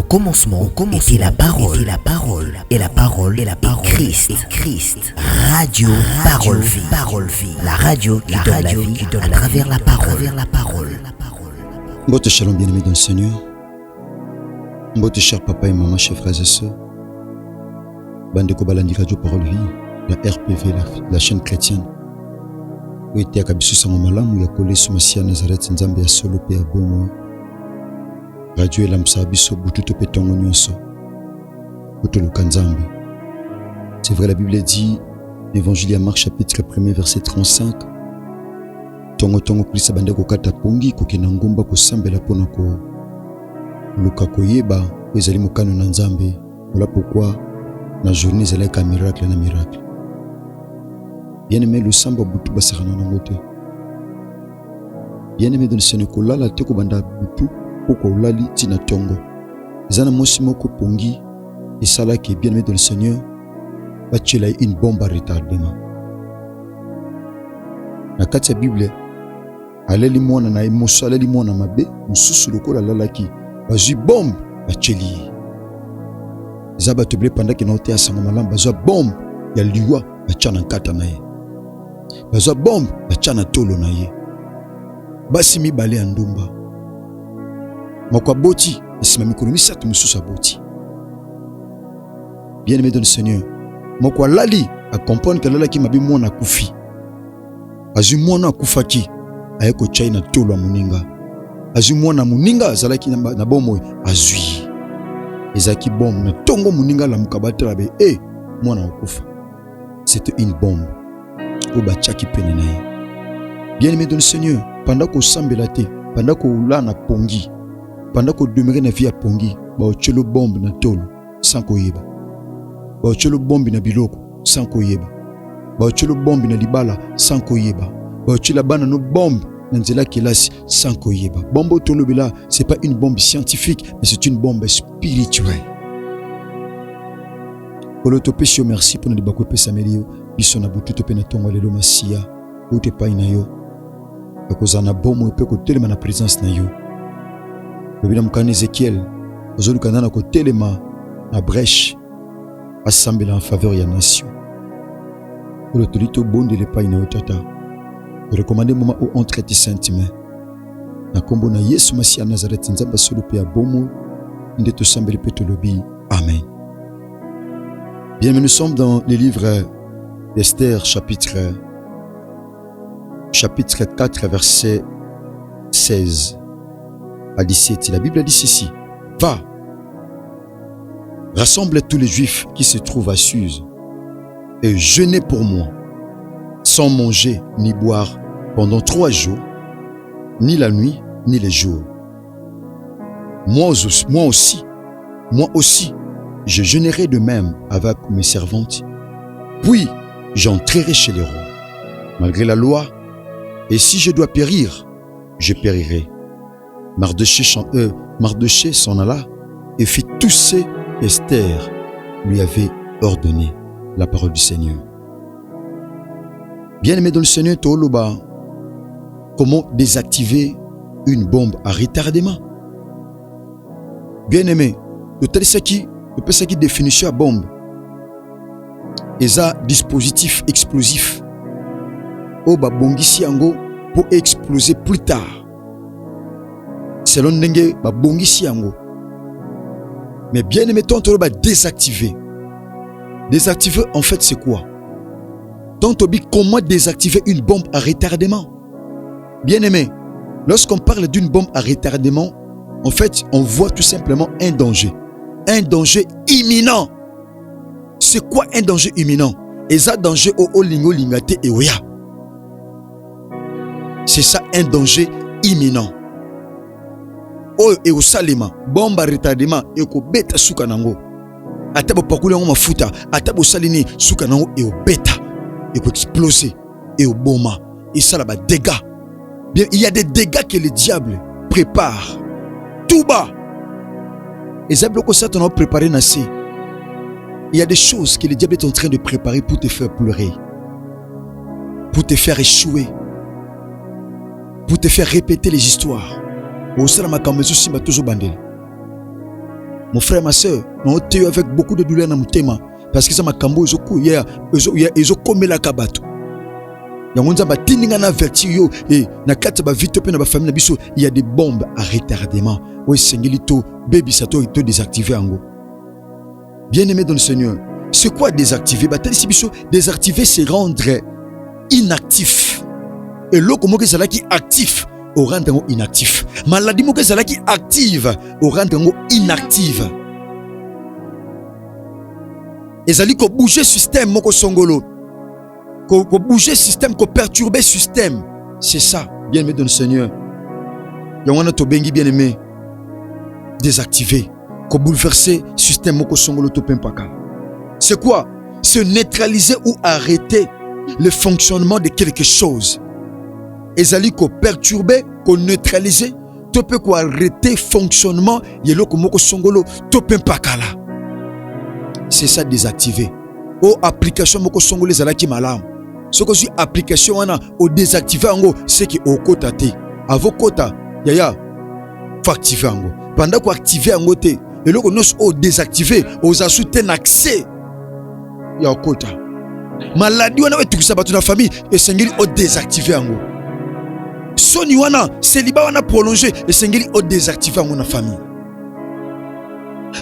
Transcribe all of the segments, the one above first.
commencement était la parole, et la parole est Christ. Radio Parole Vie. La radio qui donne la vie à travers la parole. Mbote shalom bien-aimés dans le Seigneur. Mbote chers papa et maman, chers frères et sœurs. Bandeko balandi Radio Parole Vie, la RPV, la chaîne chrétienne. Où était à Kabisu Samamalamu, ya Kole Sumasia Nazareth Nzambe ya Solo pe Abomo. Radio Elamsa Biso Bututo Petongo Nyonso. Butolo Kanzambe. C'est vrai, la Bible dit, l'Évangile à Marc chapitre 1 verset 35. Tongo kulisa bandeko kata pongi kokina ngomba kosambela pona ko luka koyeba ezali mokano na Nzambe. Voilà pourquoi na journée ezali ka miracle. Bien-aimé, le samba butu basakana na ngote. Bien-aimé, dans le Seigneur kolala te ko banda butu poko ulali tina tongo. Ezana mosi moko pongi esala ke bien-aimé dans le Seigneur bachela une bombe à retardement. Na kati ya Bible aleli mwana na emoso aleli mwana mabe mususu lokola lalaki bazwi bombe bacheli. Zaba toble pendant que note ya sango malamba bazwa bombe ya liwa bachana nkata na ye. Bazwa bombe bachana tolo na ye. Basi mibale ya ndumba. Mokwa boti esima mikolo misatu mususu aboti. Bien-aimé dans le Seigneur, mokwa lali a comprendre que lalaki mabe mwana kufi. Azwi mwana kufaki ayeko China tolo ya muninga. Azwi mwana muninga azalaki na bomo azwi. Ezaki bombe na tongo muninga la mukabatela be mwana okufa. C'était une bombe. Oba chaki pene na ye. Bien-aimé dans le Seigneur, pendant ko sambela te, pendant ko ula na pongi, pendant ko demeurer na vie ya pongi, ba ochelo bombe na tolo sans koyeba. Ba ochelo bombe na biloko sans koyeba. Ba ochelo bombe na libala sans koyeba. Ba ochela bana no bombe na nzela kelasi sans koyeba. Bombe tolo bila, c'est pas une bombe scientifique, mais c'est une bombe spirituelle. Kolotopesio merci pour nous débako pesa melio biso na butu topena tongo lelo masia ute pa ina yo akozana bomo pe ko telema na présence na yo. Le bina mukane Ezekiel ozolu kanana ko telema na brèche assemblée en faveur ya nation. Kolotolito bonde le pa ina yo tata. Recommandez moment où on traite sainte main. Na kombo na Yesu Masia Nazareth nzamba solo pe abomo ndeto sambeli pe tolobi. Amen. Bien, nous sommes dans le livre d'Esther, chapitre 4, verset 16 à 17. La Bible dit ceci. Va, rassemble tous les Juifs qui se trouvent à Suse et jeûnez pour moi, sans manger ni boire pendant 3 jours, ni la nuit, ni les jours. Moi aussi, je jeûnerai de même avec mes servantes, puis j'entrerai chez les rois, malgré la loi, et si je dois périr, je périrai. Mardoché s'en alla et fit tout ce qu'Esther lui avait ordonné. La parole du Seigneur. Bien-aimé dans le Seigneur, Toloba, comment désactiver une bombe à retardement? Bien-aimé, le qui définition à bombe et un dispositif explosif au bongisi yango pour exploser plus tard selon ndenge ba bongisi yango. Mais bien aimé tonto ba désactiver en fait c'est quoi? Tonto bi comment désactiver une bombe à retardement? Bien aimé, lorsqu'on parle d'une bombe à retardement, en fait on voit tout simplement un danger imminent. C'est quoi un danger imminent? Et ça danger au lingo lingate et oya. C'est ça un danger imminent. Oh et au salima, bomba retardement et ko beta suka nango. Atabo pakule ngo mafuta, atabo salini suka nango et au beta et ko exploser et au boma. Et ça là-bas dégâts. Bien, il y a des dégâts que le diable prépare. Tout bas. Et ça bloque ça ton préparé nassé. Il y a des choses que le diable est en train de préparer pour te faire pleurer, pour te faire échouer, pour te faire répéter les histoires. Au salama kamezo simba toujours bandel. Mon frère, ma soeur, on te avec beaucoup de douleur dans mon thème. Parce que ça m'a cambo, ils ont commis la kabato. Il y a des bombes à retardement. Oui, Sengilito, baby sato, il te désactivé en gros. Bien-aimé dans le Seigneur, c'est quoi désactiver? Désactiver, c'est rendre inactif. Et l'autre, comment c'est là qui actif, au rendre inactif. Maladie, comment c'est là qui active, au rendre inactive. Et ça dit qu'on bouge le système, moko songolo. Qu'on bouge le système, qu'on perturbe le système. C'est ça, bien-aimé dans le Seigneur. Yawana to bengi bien-aimé. Désactiver. Qu'on bouleverser le système, moko songolo to pempaka. C'est quoi? C'est neutraliser ou arrêter le fonctionnement de quelque chose. Et ça dit qu'on perturbe, qu'on neutraliser, to peut qu'on arrêter le fonctionnement, yelo ko moko songolo to pempaka là. C'est ça désactiver. Ou application moko songolo zala ki malam. Ce que je application wana au désactiver ango c'est qui au kota te. Avo kota yaya faut activer ango. Pendant qu'on activer ango te et loko nos au désactiver aux assouten un accès ya au kota. Maladie wana wetu kusabatu na famille et sengeli au désactiver ango. Soni wana célibat wana prolonger et sengeli au désactiver ango na famille.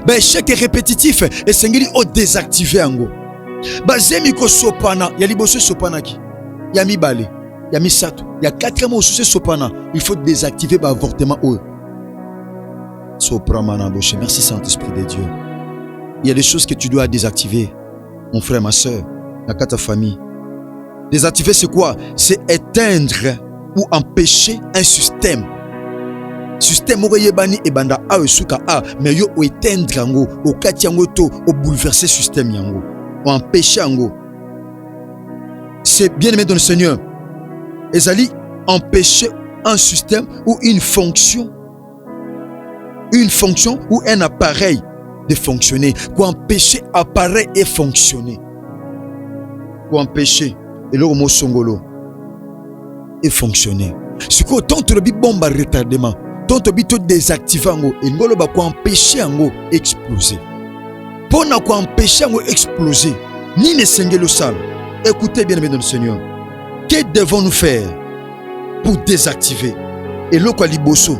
Ben échec répétitif et sengeli au désactiver ango. Ba zemi ko sopana ya liboso sopana ki ya mibale ya misato ya 4 mois sous sopana il faut désactiver ba avortement ou sopramana boche. Merci Saint-Esprit de Dieu. Il y a des choses que tu dois désactiver mon frère ma soeur dans ta famille. Désactiver c'est quoi? C'est éteindre ou empêcher un système. Système yebani ebanda a suka a mais yo o éteindre yango o kati yango to o bouleverser système yango o empêcher yango. C'est bien aimé dans le Seigneur. Ezali empêcher un système ou une fonction ou un appareil de fonctionner. Quoi empêcher appareil et fonctionner. Quoi empêcher et le mot songolo et fonctionner. Ce que tant le bombe à retardement. Tant que tu désactives et ngolo ba quoi empêcher ango exploser. Pour na quoi empêcher ango exploser. Ni ne sengelo sal. Écoutez bien aimé dans le Seigneur. Que devons-nous faire pour désactiver? Et le quoi liboso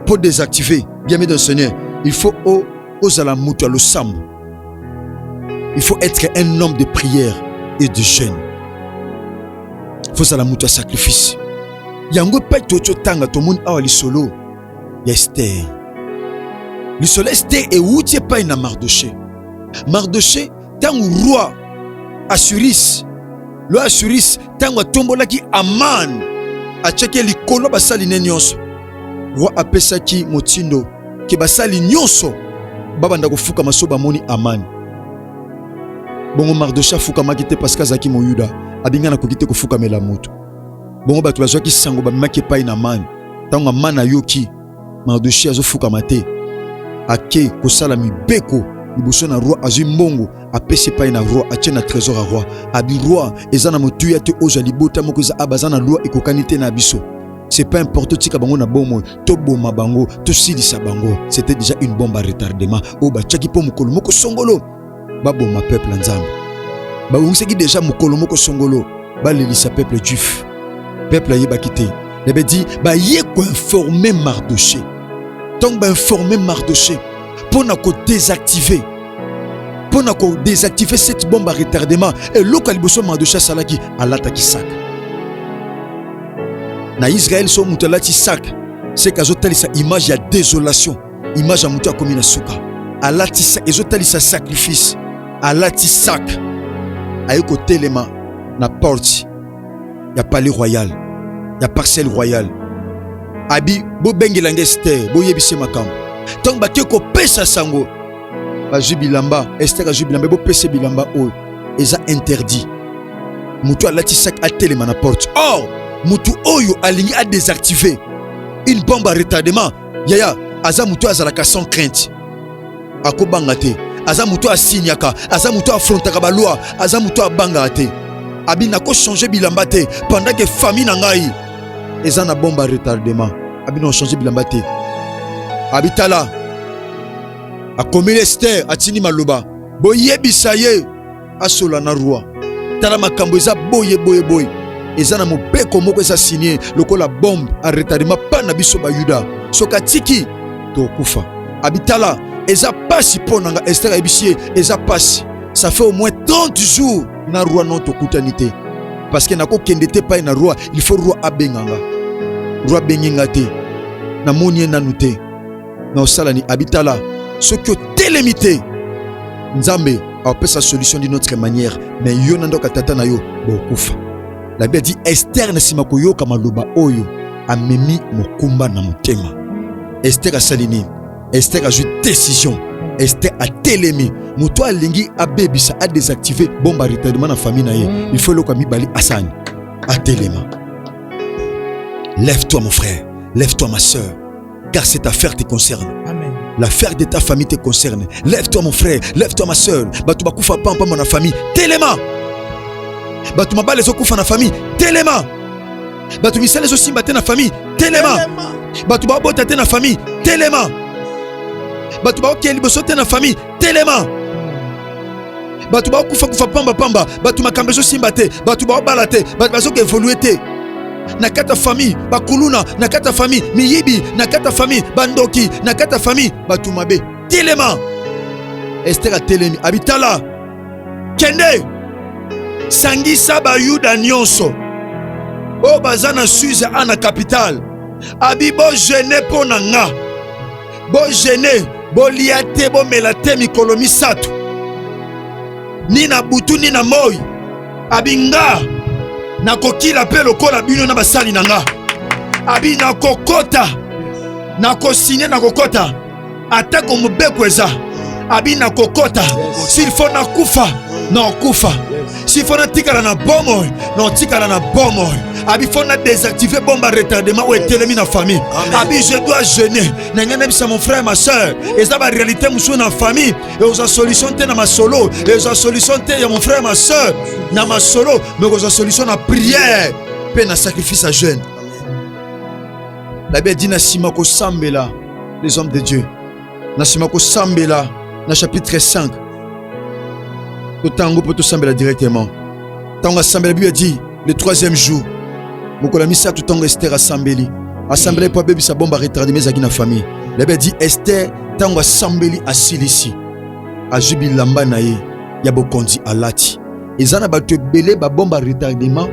pour désactiver bien aimé dans le Seigneur. Il faut osala mutu lo sam. Il faut être un homme de prière et de jeûne. Il faut sala mutu sacrifice. Yango pa toto tanga to monde awali solo. Esther. Le soleil Esther et où tu es pas une Mardoché. Mardoché, tant roi Assuris. Le Assuris, tant tombola qui Aman. A checké les colo basali nyonso. Roi apesa ki motindo. Ki basali nyonso. Baba ndako fuka masoba moni Aman. Bongo Mardoché fuka makite parce que zaki moyuda. Abinga na kokite ko fuka mela moto. Bongo batu bazwa ki sango ba make pa ina Aman. Tant Aman ayoki. Mardoché azo fuka mate ake kosala mibeko liboso na roi azu mbongo apesi pa na roi atie na trésor à roi abi roi ezana motuya te oza libota moko za abazana loi ekokanite na biso. C'est pas important tika bango na bomo to boma bango to silisa bango. C'était déjà une bombe à retardement o ba tchaki po mokolo moko songolo ba boma peuple nzambe ba ungiseki déjà mokolo moko songolo ba lelisa peuple juif peuple yeba kité le dit ba yé ko informer Mardoché. Donc ben informer Mardoché pour na ko désactiver cette bombe à retardement et local bosso Mardoché salaki alataki sak na Israël so mutalati sak c'est kazo talisa image ya désolation image ya mutu akomi na suka alati sak ezo talisa sacrifice alati sak ayeko telema na porte ya palais royal ya parcelle royale abi bo bengela Esther bo yebise makam tant ba ke ko pesa sango ba jubilamba Esther jubilamba bo pesa bilamba o eza interdit mutu alati sak atelema na porte. Or mutu oyo alingi a désactiver une bombe à retardement yaya aza mutu azalaka sans crainte akobanga te aza mutu asinyaka aza mutu affrontaka ba loi aza mutu abanga te abi nako changer bilamba te pendant que famille na ngai eza na bombe à retardement abi non changer bilamba te abi tala akomeli Esther atini maloba boyebisa ye asola na roi tala makambo eza boye eza na mobeko moko eza signé lokola bombe a retardement pa na biso ba Yuda soka tiki to kufa abitala eza pasi ponanga Esther abisie eza pasi ça fait au moins 30 jours na roi non to kutanité parce que nako kendete pa na roi il faut roi abenganga roi benginga te na moni na nuté na osalani abitala soki telemité nzambe apesa solution d'une autre manière mais yo ndoka tata na yo bokufa. La Bible dit Esther na sima koyoka maloba oyo amemi mokumba na motema. Esther a salini, Esther a joué décision, Esther a télémi. Moto alingi abebisa a désactiver bomba retardement na famille na ye. Il faut le kami bali asani a téléma. Lève-toi mon frère, lève-toi ma sœur, car cette affaire te concerne. Amen. L'affaire de ta famille te concerne. Lève-toi mon frère, lève-toi ma sœur. Batu bakufa pampa mon famille, téléma. Batu mabale zo kufa na famille, téléma. Batu misale zo simba te na famille, téléma. Batu ba bota te na famille, téléma. Batu ba okeli boso te na famille, téléma. Batu ba kufa pamba, batu makambe zo simba te, batu ba bala te, batu ba zo évoluer te. Na kata famille bakuluna, na kata famille miyibi, na kata famille bandoki, na kata famille batu mabe, téléma. Esther a télémi abitala. Kende sangisa ba Yuda nyonso o bazana Suisse ana capitale abi bo gêné pona nga bo gêné bo liate bo melate mikolo misato ni na butu ni na moi abi nga na kokila pe lokola bino na basali na nga abi na kokota na kosine na kokota atako mobeko eza abi na kokota s'il faut na kufa na kufa s'il faut na tikala na bomo na tikala na bomo abi faut na désactiver bomba retardement ou etelemi na famille abi je dois jeûner na ngana bisa mon frère ma sœur et ça va réalité musu na famille et aux solution te na masolo et aux solution te ya mon frère ma sœur na masolo mais aux solution na prière pe na sacrifice à jeûne. La Bible dit na simako sambela les hommes de Dieu na simako sambela na chapitre 5 Tango peut tout sembler directement. Tango assemblée, la Bible dit le troisième jour. Mokola misa tout tango Esther assemblée. Assemblée pour bébé sa bombe à retarder mes amis na famille. La Bible dit Esther tango assemblée à Silisi. A jubil lamba nae ya bokondi alati. Ezana ba te belé ba bombe à retardement.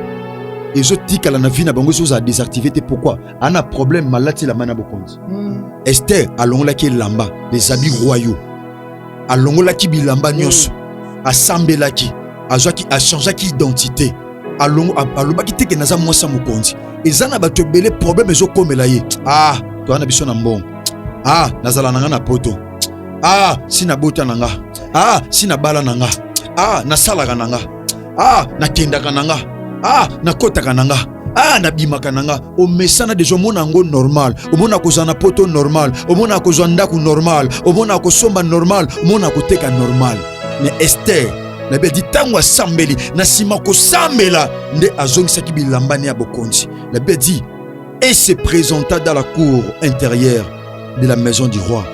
Ezo tikala na vie na bango zo za désactiver te pourquoi? Ana problème malati la mana bokondi. Esther alongola ki lamba des habits royaux. Alongola ki bilamba nyonso. Asambelaki azwaki achangeaki identité alobaki teke naza mwasa mokonzi ezana bato ebele problème ezokomela ye toana biso na mbongo nazala nanga na poto sina bota nanga sina bala nanga nasalaka nanga nakendaka nanga nakotaka nanga nabimaka nanga omesana deja omona yango normal omona kozwa na poto normal omona kozwa ndako normal omona kosomba normal omona koteka normal. Mais Esther, la Bible dit tango asambeli na sima ko sambela nde azongisaki bilamba ne ya bokonzi. La Bible dit et se présenta dans la cour intérieure de la maison du roi.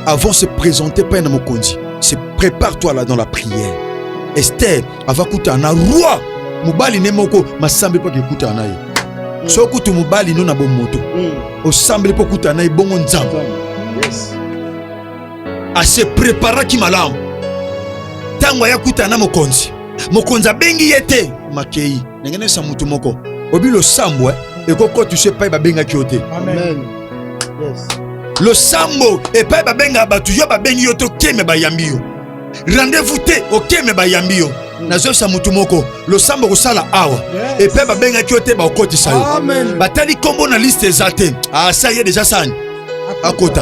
Avant de se présenter pas na mokonzi, se prépare-toi là dans la prière. Esther ava kuta na roi mobali ne moko masambe pa ke kuta na ye. So kutu mobali no na bomoto. O sambe pa kuta na ye bongo nzambe. Yes. A se prépara ki malamu. Tango ya kutana mokonzi abengi yete makei nengene sa mutu moko obilo sambo ekoko tu sais pas babenga kiote. Amen. Yes. Le sambo et pas babenga batu yo babengi yoto keme bayambi yo rendez-vous te okeme bayambi yo nazo sa mutu moko le sambo ko sala awa et pas babenga kiote ba okotisa yo. Amen. Batali kombo na liste ezate ça y est déjà ça akota.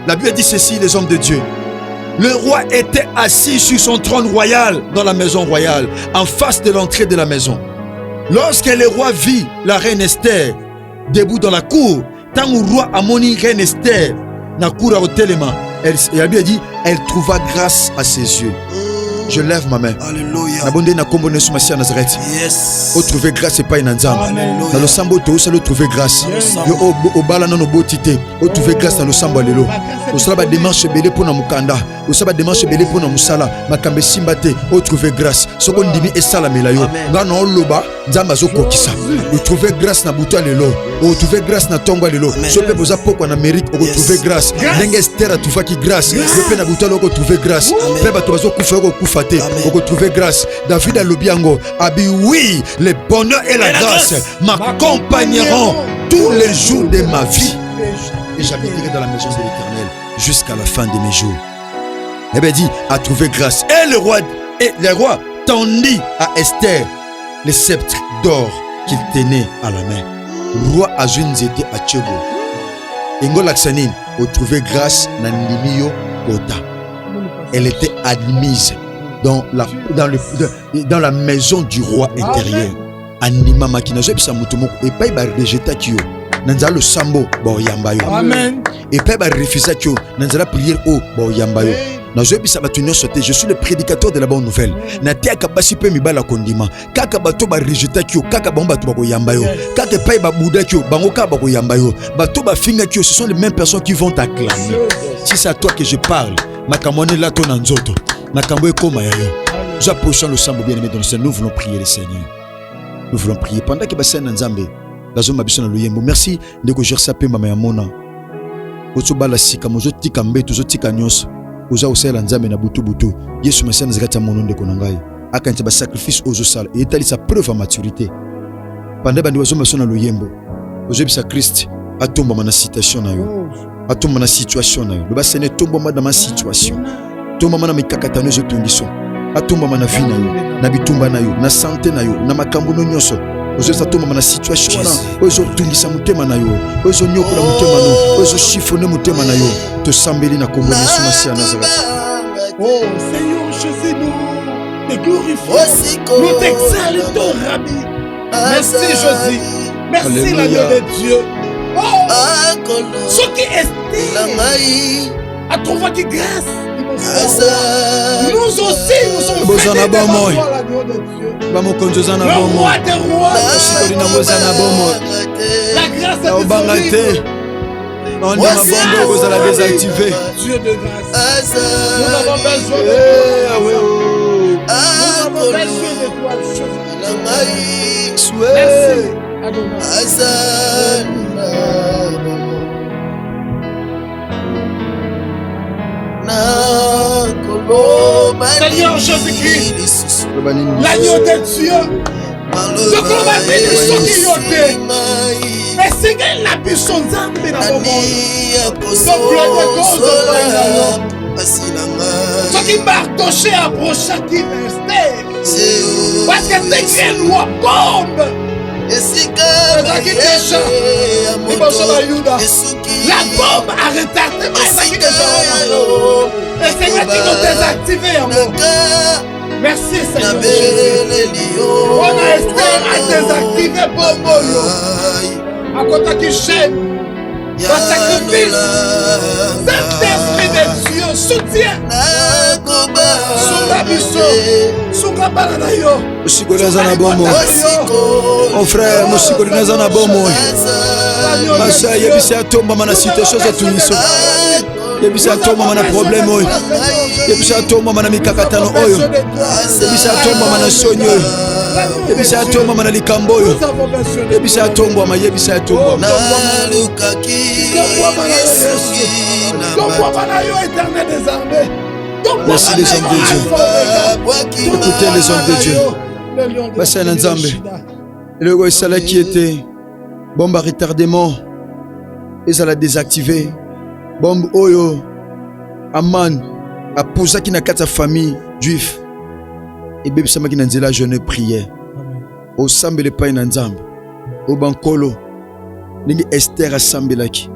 La Bible dit ceci, les hommes de Dieu. Le roi était assis sur son trône royal dans la maison royale, en face de l'entrée de la maison. Lorsque le roi vit la reine Esther debout dans la cour, tant le roi a moni reine Esther, na cour au téléma, la Bible dit, elle trouva grâce à ses yeux. Je lève ma main. Alléluia. Nabonde na kombo nesu masia Nazareth. Yes. O trouver grâce et pas une nzamba. Alléluia. Dans le sambo to salo trouver grâce. Yo o bala na no botité. O trouver grâce dans le sambo lelo. O sala ba démarche belé pour na mukanda. O sala ba démarche belé pour na musala. Makambe simbate. O trouver grâce. Soko ndimi esala melayo. Nga na loba nzamba zo kokisa. O trouver grâce na buto lelo. O trouver grâce na tongo lelo. So pe boza poko na mérite o trouver grâce. Ndenge Esther a trouvé qui grâce. Yo pe na buto loko trouver grâce. Pe ba to bazo kufa ko kufate. O trouver grâce. David a lobiango abi oui, le bonheur et la grâce m'accompagneront tous les jours de ma vie et j'habiterai dans la maison de l'Éternel jusqu'à la fin de mes jours. Et bien dit a trouvé grâce et le roi tendit à Esther le sceptre d'or qu'il tenait à la main. Roi Azunzete à Tchebo. Ingo Laksanine a trouvé grâce na Nimio Kota. Elle était admise dans la maison du roi intérieur. Anima makina zo bisa mutu moko et pas ba rejeter kio nanza le sambo ba yamba yo. Amen. Et pas ba refuser kio nanza la prière o ba yamba yo. Na zo bisa ba tunyo sote je suis le prédicateur de la bonne nouvelle. Na te akabasi pe mibala kondima. Kaka bato ba rejeter kio kaka ba bato ba ko yamba yo. Kaka pa ba buda kio bango ka ba ko yamba yo. Bato ba finga kio ce sont les mêmes personnes qui vont t'acclamer. Si c'est à toi que je parle, makamone la ton nzoto. Nakambo ekoma ya yo. Nous approchons le sambo bien-aimé dans le Seigneur. Nous voulons prier le Seigneur. Nous voulons prier pendant que Bassin Nzambe la zone mabison na luyembo. Merci de ko gersa pe mama ya mona. Ozo bala sika mozo tika mbeto zo tika nyos. Oza osela Nzambe na butu butu. Yesu Messia nazakata mono ndeko na ngai. Akanti ba sacrifice ozo sala et etali sa preuve à maturité. Pendant bandi wazo mabison na luyembo. Ozo bisa Christ atomba na situation na yo. Atomba na situation na yo. Le Bassin tomba dans ma situation. Tomba na mikakatano zo tungiso. Atomba na vie na yo, na bitumba na yo, na santé na yo, na makambo no nyonso. Ozo atomba na situation na, ozo tungisa mutema na yo, ozo nyokola mutema no, ozo chiffonner mutema na yo. Te sambeli na kombo Yesu Messia Nazareth. Oh Seigneur Jésus, nous te glorifions, nous t'exaltons, Rabbi. Merci Jésus, merci l'agneau de Dieu. Oh, ce qui est a trouvé qui grâce. Nous aussi, nous sommes faits de l'agneau de Dieu. Le roi des rois. La grâce est disponible. Dieu de grâce. Nous avons besoin de toi. Nous avons besoin de toi, Jésus. Merci, Adonai. Seigneur Jésus-Christ, l'agneau de Dieu, de combattre ceux qui ont été. Mais c'est que la puissance d'âme dans le monde. Donc, le cause ceux qui martochaient après chaque instant. Parce que c'est que nous bombe. La bombe a retardé ma sac de et c'est que tu nous désactivé en moi. Merci Seigneur. On a Esther à désactiver Bomboyo. À côté qui chaîne. Le sacrifice. Saint-Esprit de Dieu soutient. Mon frère, Mosikoli Nazana Bomo. Massa yebisa tomba mana situation za tuniso. Yebisa tomba mana problème oyo. Yebisa tomba mana mikakatano oyo. Yebisa tomba mana sonyo. Yebisa tomba mana likambo oyo. Yebisa tomba ma yebisa tomba. Na lukaki. Tomba mana yo éternel des armées. Merci les hommes de Dieu. Écoutez les hommes de Dieu. Bassin Nzambe. Le roi Salah qui était bombe à retardement. Ils allaient désactiver. Bombe Oyo. Aman. A posé qui n'a qu'à sa famille juif. Et bébé Sama qui n'a dit la jeune prière. Au Sambe le pain Nzambe. Au Bankolo. Ningi Esther a Sambelaki.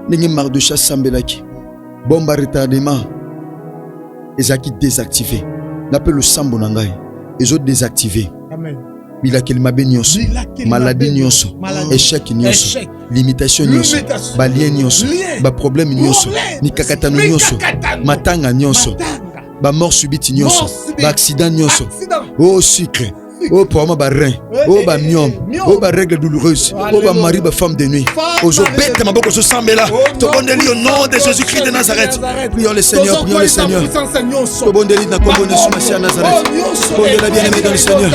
Ningi Mardocha Sambelaki. Bombe à retardement. Ils ont désactivé. L'appel le sambo nangai. Ils ont désactivé. Amen. Il a quel mabénios, maladie nioso, échec nioso, limitation nioso, balien nioso, ba problème nioso, ni kakatano nioso, matanga nioso. ba mort subite nyonso, ba accident nyonso. Oh sucre. Oh pour moi ba rein, oh ba myome, oh ba règle douloureuse, oh ba mari ba femme de nuit. Ozo bête ma boko so sambela. To bondeli au nom de Jésus-Christ de Nazareth. Prions le Seigneur, prions le Seigneur. To bondeli na kombo de Masia Nazareth. Bondela bien-aimé dans le Seigneur.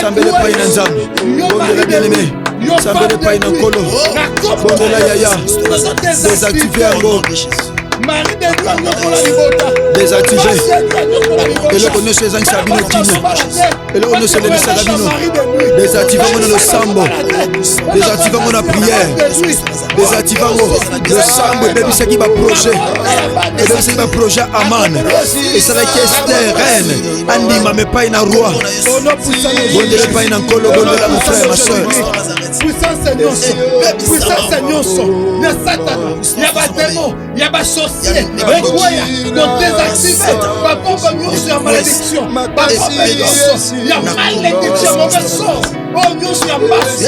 Sambele pa ina nzambe. Bondela bien-aimé. Sambele pa ina kolo. Bondela yaya. Désactiver yango. Désactivé. Et le connaît ses anciens sabino kine. Et le connaît ses lemis sabino. Désactivé mon le sambo. Désactivé mon la prière. Désactivé le sambo. Et puis c'est qui va projet. Et puis c'est qui va projet Aman. Et c'est la Esther reine. Andi ma me pas une roi. Bondele pas une colo. Bondele mon frère ma soeur. Puissance nyonso. Ya Satan. Ya ba démon. Ya ba sorcier. Donc désactiver. Pas bombe nyonso ya malédiction. Pas bombe nyonso. Ya malédiction mauvais sort. Oh nyonso ya basi.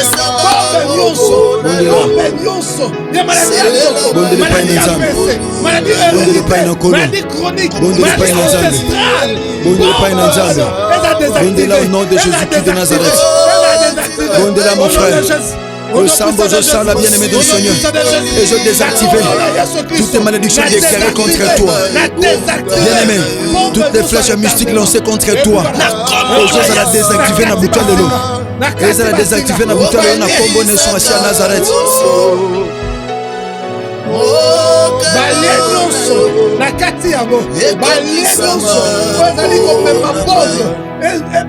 Bombe nyonso. Ya maladie. Maladie chronique. Maladie ancestrale. Bondela au nom de Jésus-Christ de Nazareth. Bondela mon frère. Le sambo, je sens la bien-aimée du Seigneur. Et je désactive toutes les malédictions déclarées contre toi. Bien-aimé, toutes les flèches mystiques lancées contre toi. Et je la désactiver dans la bouteille de l'eau. Et je la désactiver dans la bouteille de l'eau. Dans la combo de à Nazareth. Balenoso, la kati yango. Balenoso, ozali komema bozo.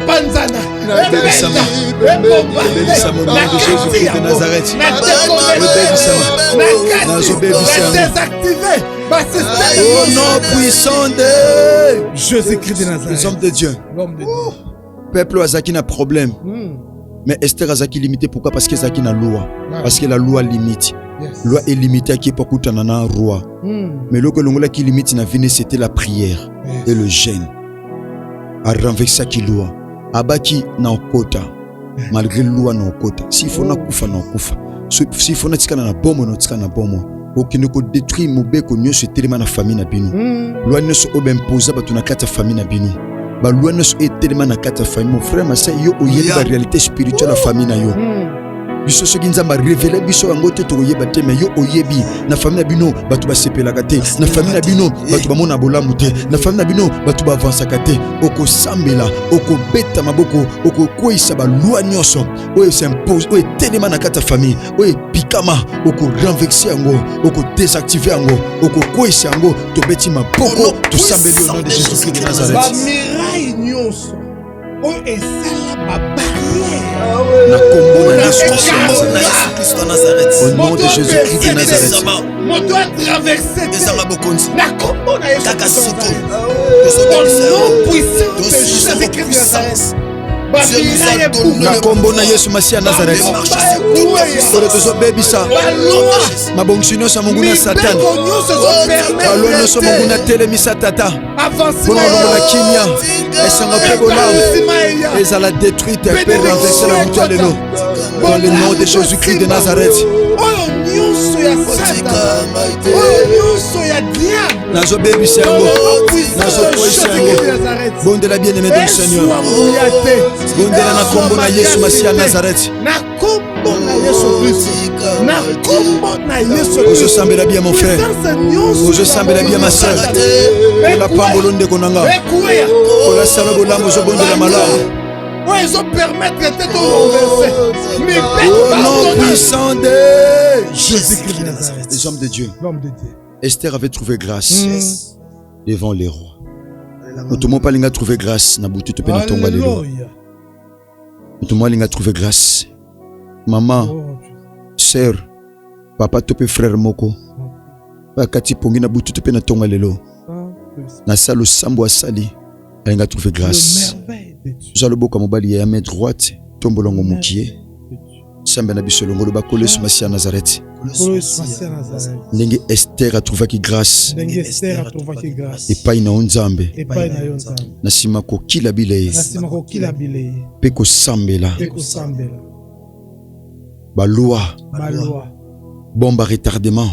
Panzana, au nom puissant de Jésus-Christ de Nazareth. Les hommes de Dieu. Peuple Azaki n'a problème. Mais Esther Azaki limité. Pourquoi? Parce que Azaki n'a loi. Parce que la loi limite. Loi est limitée à qui est pas un roi. Mais le que qui limite na vie, c'était la prière et le jeûne. A renverser qui loi. Abaki na okota. Malgré loi na okota. S'il faut na kufa na kufa. S'il faut na tika na bomo na tika na bomo. Okine ko détruire mobeko nyoso etelema na famille na bino. Loi nyoso obempoza batu na kata famille na bino. Ba loi nyoso etelema na kata famille. Mon frère ma sœur yo oyebi la réalité spirituelle la famille na yo. Biso soki nzamba révéler biso yango te to oyeba te mais yo oyebi na famille na bino batu ba sepelaka te na famille na bino batu ba mona bolamu te na famille na bino batu ba avansaka te oko sambela oko beta maboko oko koisa ba loi nyonso oyo s'impose oyo telema na kata famille oyo pikama oko renverser yango oko désactiver yango oko koisa yango to beti maboko to sambeli au nom de Jésus-Christ de Nazareth. Ba miraille nyonso oyo esala ba barrière na kombo na Jésus-Christ de Nazareth. Au nom de Jésus-Christ de Nazareth. Mon doit traverser na kombo na Jésus-Christ. Au nom puissant de Jésus-Christ de Nazareth. Na kombo na Yesu Masia Nazareth. Ore tozo bebisa. Mabongisi nyonso mungu na Satan. Balo nyonso mungu na telemisa tata. Bono na kimia. Esanga pebola. Ezala détruite et peut renverser la bouteille de l'eau. Dans le nom de Jésus-Christ de Nazareth. Nazo bebisa yango. Nazo koisa yango. Bonde la bien-aimée du Seigneur. Bondela na kombo na Yesu Masia Nazareth. Na kombo na Yesu Christ. Na kombo na Yesu Christ. Ozo sambela bien mon frère. Ozo sambela bien ma sœur. La pambolo ndeko nanga. Ola sala bolambo zo bondela malamu. Ils ont permettre de te renverser. Mais au nom puissant de Jésus-Christ de Nazareth. Les hommes de Dieu. Esther avait trouvé grâce devant les rois. Otomo palinga trouvé grâce na butu to pe na tonga lelo. Otomo palinga trouvé grâce. Maman, sœur, papa to pe frère moko. Bakati pongi na butu to pe na tonga lelo. Na salo sambo asali palinga trouvé grâce. Zalo boka mobali ya main droite tombolongo mokie. Samba na bisolongo ba kole su Masia Nazareth. Ndenge Esther a trouvé qui grâce. Et pas ina onzambe. Na sima ko kila bilei. Peko sambela. Ba loi. bombe à retardement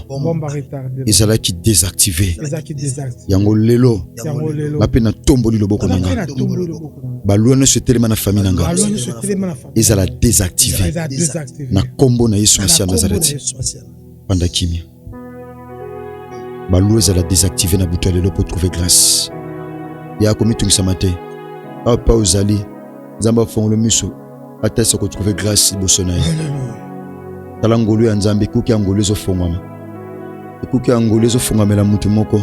ezala qui désactivé yango lelo bape na tomboli loboko nanga balwana se telema na famille nanga ezala désactivé na kombo na Yesu Masiya Nazareth panda kimia balou ezala désactivé na buto lelo pour trouver grâce ya komitungisa mate pa ozali nzamba fongolo miso ata se ko trouver grâce bosona tala ngolu ya nzambe kuki ngolu ezofongwama kuki ngolu ezofongwamela mutu moko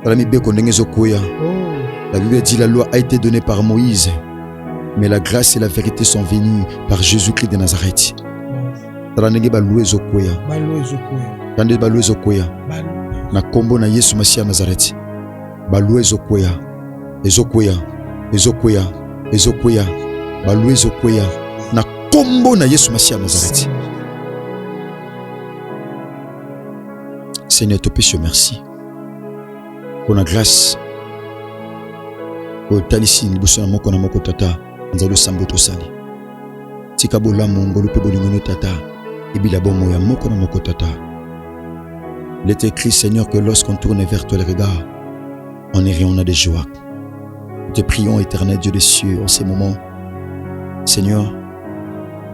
tala mibeko ndenge ezokoya. La Bible dit la loi a été donnée par Moïse, mais la grâce et la vérité sont venues par Jésus-Christ de Nazareth. Tala ndenge balou ezokoya tande balou ezokoya na kombo na Yesu Masiya Nazareth balou ezokoya balou ezokoya na kombo na Yesu Masiya Nazareth. Seigneur, te péché, merci pour la grâce. Au talisi ni boso na moko tata nzalo sambo to sali. Tika bola mongolo pe bolingono tata ebila bomo ya moko tata. Il est écrit, Seigneur, que lorsqu'on tourne vers toi le regard, on est rayonnant de joie. Nous te prions, éternel Dieu des cieux, en ces moments. Seigneur,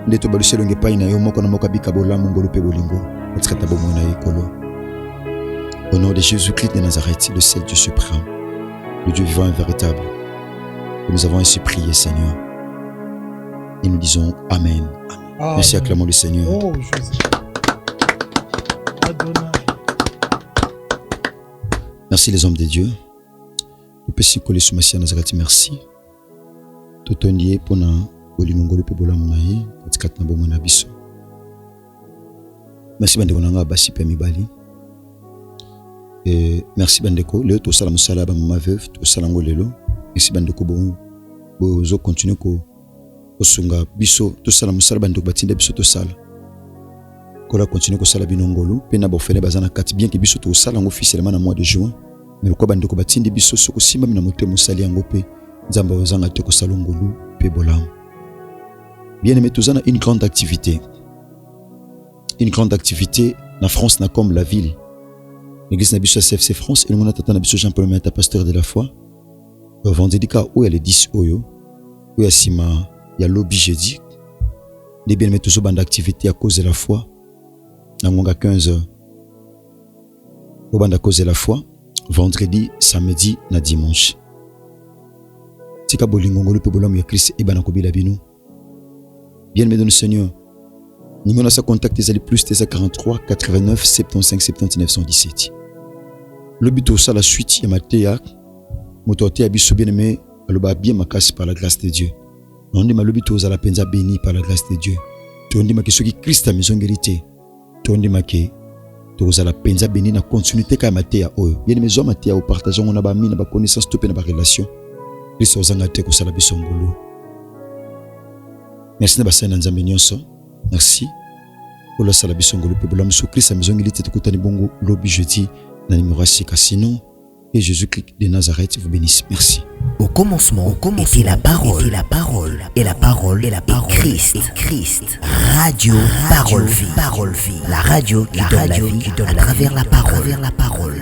ne te balusse longue pas ina yo moko na moko bika bola mongolo pe bolingo. Otrata bomo na ekolo. Au nom de Jésus-Christ de Nazareth, le seul Dieu suprême, le Dieu vivant et véritable, que nous avons ainsi prié, Seigneur. Et nous disons Amen. Amen. Merci, acclamons le Seigneur. Oh, Jésus. Merci les hommes de Dieu. Nous pouvons coller sur Masiya Nazareth. Merci. Tout on y est pour nous. Bolingongolo pe bola munaye. Katikati na bomo na biso. Merci bandeko nanga basi pe mibali. Et merci bandeko lelo to sala musala ba mama veuve to sala ngolelo. Merci bandeko bozo continuer ko osunga biso to sala musala bandeko batinde biso to sala. Kola continuer ko sala binongolo pe na bofele bazana kati bien que biso to sala ngo officiellement na mois de juin. Mais ko bandeko batinde biso soko simba na motemo sali yango pe nzamba ozanga te ko sala ngolu pe bolam. Bien aimé tozana une grande activité. Une grande activité na France na comme la ville. L'église Nabiso CFC France et le monde attend Nabiso Jean-Paul Meta, pasteur de la foi. Vendredi où il y a les 10 oyo, où il y a Sima, il y a lobby jeudi. Les bien mettre toujours bande d'activité à cause de la foi. Nangonga 15h. Au bande à cause de la foi. Vendredi, samedi, na dimanche. Tika bolingongolo pe bolam ya Christ et banakobi la bino. Bien aimé dans le Seigneur. Numéro de contact est plus 43 89 75 79 117. Le but au ça la suite yamatea motote abiso bien aimé aloba bien makasi par la grâce de Dieu. On dit ma le but aux la penza béni par la grâce de Dieu. On dit ma que ce qui Christ a maison vérité. On dit ma que aux la penza béni na continuité ka matea o. Bien aimé zo matea au partageons on a ba mina ba connaissance topé na ba relation. Christ ozanga te ko sala biso ngolo. Merci na basana nzambe nyonso. Merci. Pour la salle bisongolo peuple sous Christ à maison il était écouté bongo lobby jeudi na numéro 6 sinon et Jésus-Christ de Nazareth vous bénisse. Merci. Au commencement était la parole et la parole Christ. Radio Parole Vie. La radio qui donne la vie à travers la parole.